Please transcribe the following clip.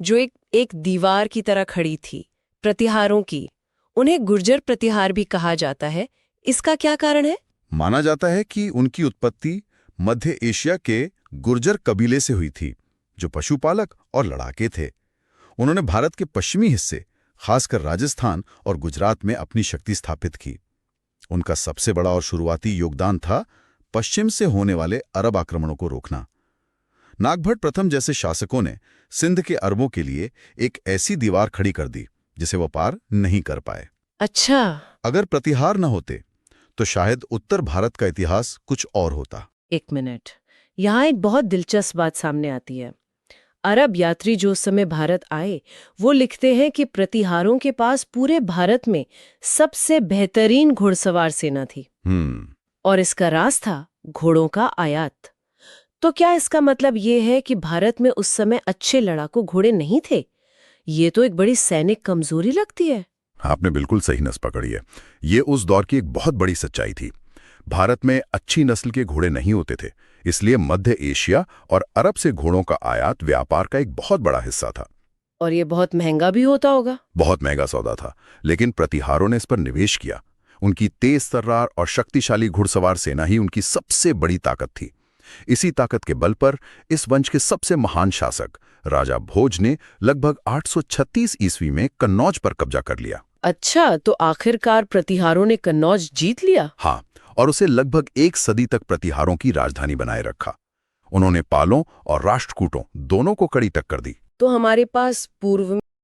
जो एक दीवार की तरह खड़ी थी, प्रतिहारों की। उन्हें गुर्जर प्रतिहार भी कहा जाता है। इसका क्या कारण है? माना जाता है कि उनकी उत्पत्ति मध्य एशिया के गुर्जर कबीले से हुई थी, जो पशुपालक और लड़ाके थे। उन्होंने भारत के पश्चिमी हिस्से, खासकर राजस्थान और गुजरात में अपनी शक्ति स्थापित की। उनका सबसे बड़ा और शुरुआती योगदान था पश्चिम से होने वाले अरब आक्रमणों को रोकना। नागभट्ट प्रथम जैसे शासकों ने सिंध के अरबों के लिए एक ऐसी दीवार खड़ी कर दी जिसे वो पार नहीं कर पाए। अच्छा। अगर प्रतिहार न होते तो शायद उत्तर भारत का इतिहास कुछ और होता। एक मिनट, यहाँ एक बहुत दिलचस्प बात सामने आती है। अरब यात्री जो उस समय भारत आए, वो लिखते हैं कि प्रतिहारों के पास पूरे भारत में सबसे बेहतरीन घुड़सवार सेना थी। और इसका राज था घोड़ों का आयात। तो क्या इसका मतलब ये है कि भारत में उस समय अच्छे लड़ाकू घोड़े नहीं थे? ये तो एक बड़ी सैनिक कमजोरी लगती है। आपने बिल्कुल सही नस पकड़ी है। ये उस दौर की एक बहुत बड़ी सच्चाई थी। भारत में अच्छी नस्ल के घोड़े नहीं होते थे, इसलिए मध्य एशिया और अरब से घोड़ों का आयात व्यापार का एक बहुत बड़ा हिस्सा था। और ये बहुत महंगा भी होता होगा। बहुत महंगा सौदा था, लेकिन प्रतिहारों ने इस पर निवेश किया। उनकी तेज तर्रार और शक्तिशाली घुड़सवार सेना ही उनकी सबसे बड़ी ताकत थी। इसी ताकत के बल पर इस वंश के सबसे महान शासक राजा भोज ने लगभग 836 ईस्वी में कन्नौज पर कब्जा कर लिया। अच्छा, तो आखिरकार प्रतिहारों ने कन्नौज जीत लिया? हाँ, और उसे लगभग एक सदी तक प्रतिहारों की राजधानी बनाए रखा। उन्होंने पालों और राष्ट्रकूटों दोनों को कड़ी टक्कर दी। तो हमारे पास पूर्व